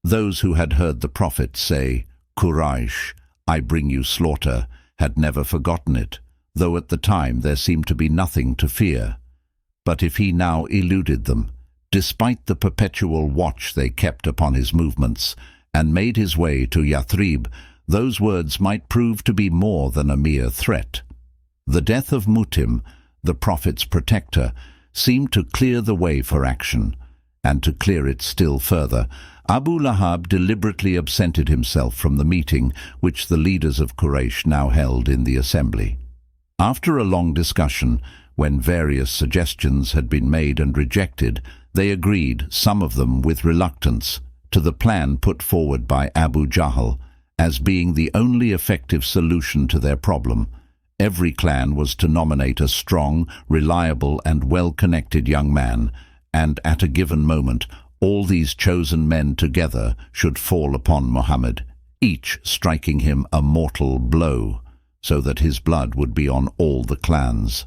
Those who had heard the prophet say, "Quraysh, I bring you slaughter," had never forgotten it, though at the time there seemed to be nothing to fear. But if he now eluded them, despite the perpetual watch they kept upon his movements, and made his way to Yathrib, those words might prove to be more than a mere threat. The death of Mutim, the prophet's protector, seemed to clear the way for action, and to clear it still further, Abu Lahab deliberately absented himself from the meeting which the leaders of Quraysh now held in the assembly. After a long discussion, when various suggestions had been made and rejected, they agreed, some of them with reluctance, to the plan put forward by Abu Jahl as being the only effective solution to their problem. Every clan was to nominate a strong, reliable and well-connected young man, and at a given moment all these chosen men together should fall upon Muhammad, each striking him a mortal blow, so that his blood would be on all the clans.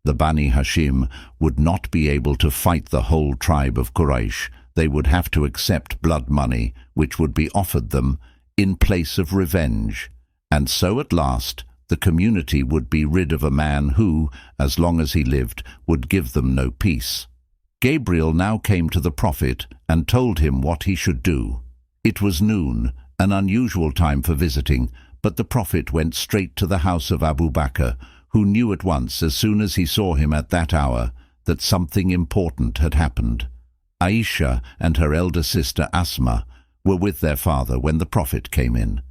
The Bani Hashim would not be able to fight the whole tribe of Quraysh. They would have to accept blood money, which would be offered them in place of revenge, and so at last the community would be rid of a man who, as long as he lived, would give them no peace. Gabriel now came to the prophet and told him what he should do. It was noon, an unusual time for visiting, but the prophet went straight to the house of Abu Bakr, who knew at once, as soon as he saw him at that hour, that something important had happened. Aisha and her elder sister Asma were with their father when the prophet came in.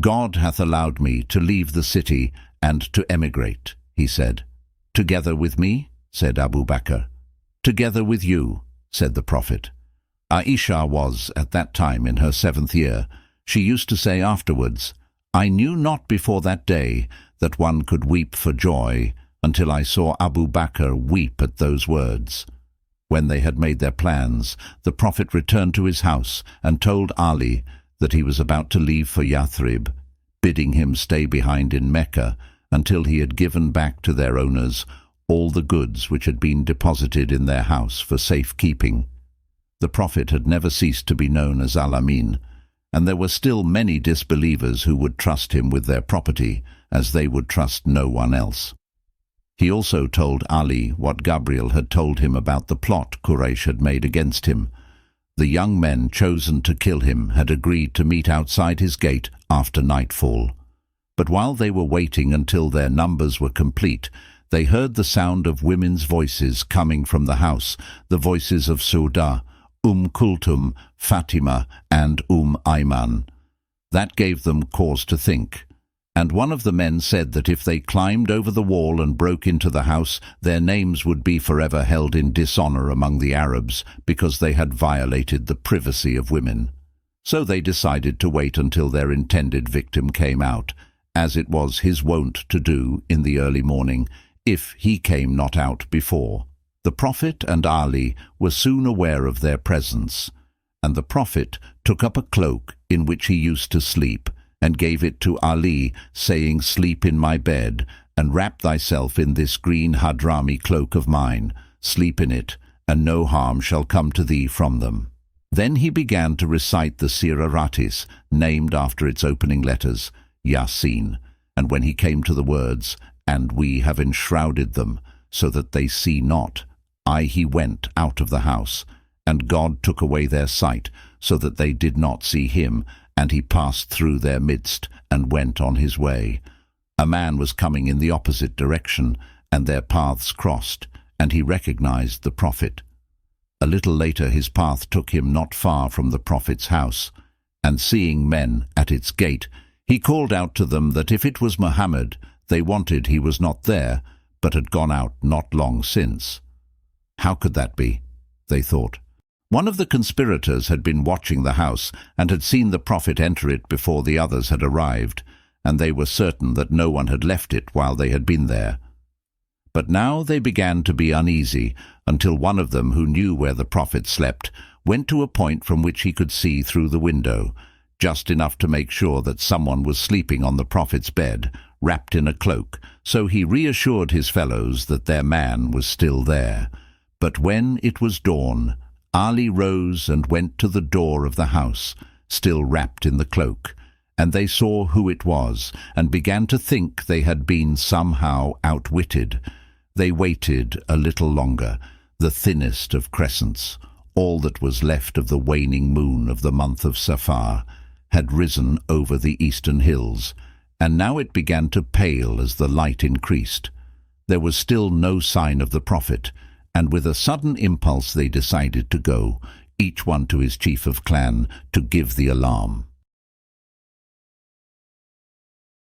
"God hath allowed me to leave the city and to emigrate," he said. "Together with me?" said Abu Bakr. "Together with you," said the prophet. Aisha was, at that time, in her 7th year. She used to say afterwards, "I knew not before that day that one could weep for joy until I saw Abu Bakr weep at those words." When they had made their plans, the prophet returned to his house and told Ali that he was about to leave for Yathrib, bidding him stay behind in Mecca until he had given back to their owners all the goods which had been deposited in their house for safekeeping. The prophet had never ceased to be known as Al-Amin, and there were still many disbelievers who would trust him with their property as they would trust no one else. He also told Ali what Gabriel had told him about the plot Quraysh had made against him. The young men chosen to kill him had agreed to meet outside his gate after nightfall. But while they were waiting until their numbers were complete, they heard the sound of women's voices coming from the house, the voices of Sauda, Kulthum, Fatima, and Ayman. That gave them cause to think. And one of the men said that if they climbed over the wall and broke into the house, their names would be forever held in dishonor among the Arabs because they had violated the privacy of women. So they decided to wait until their intended victim came out, as it was his wont to do in the early morning, if he came not out before. The prophet and Ali were soon aware of their presence, and the prophet took up a cloak in which he used to sleep, and gave it to Ali, saying, "Sleep in my bed, and wrap thyself in this green Hadrami cloak of mine. Sleep in it, and no harm shall come to thee from them." Then he began to recite the Siraratis, named after its opening letters, Yasin, and when he came to the words, "And we have enshrouded them, so that they see not," he went out of the house, and God took away their sight, so that they did not see him, and he passed through their midst and went on his way. A man was coming in the opposite direction, and their paths crossed, and he recognized the prophet. A little later his path took him not far from the prophet's house, and seeing men at its gate, he called out to them that if it was Muhammad, they wanted he was not there, but had gone out not long since. How could that be? They thought. One of the conspirators had been watching the house and had seen the prophet enter it before the others had arrived, and they were certain that no one had left it while they had been there. But now they began to be uneasy, until one of them, who knew where the prophet slept, went to a point from which he could see through the window, just enough to make sure that someone was sleeping on the prophet's bed, wrapped in a cloak, so he reassured his fellows that their man was still there. But when it was dawn, Ali rose and went to the door of the house, still wrapped in the cloak, and they saw who it was, and began to think they had been somehow outwitted. They waited a little longer, the thinnest of crescents, all that was left of the waning moon of the month of Safar, had risen over the eastern hills, and now it began to pale as the light increased. There was still no sign of the Prophet, and with a sudden impulse they decided to go, each one to his chief of clan, to give the alarm.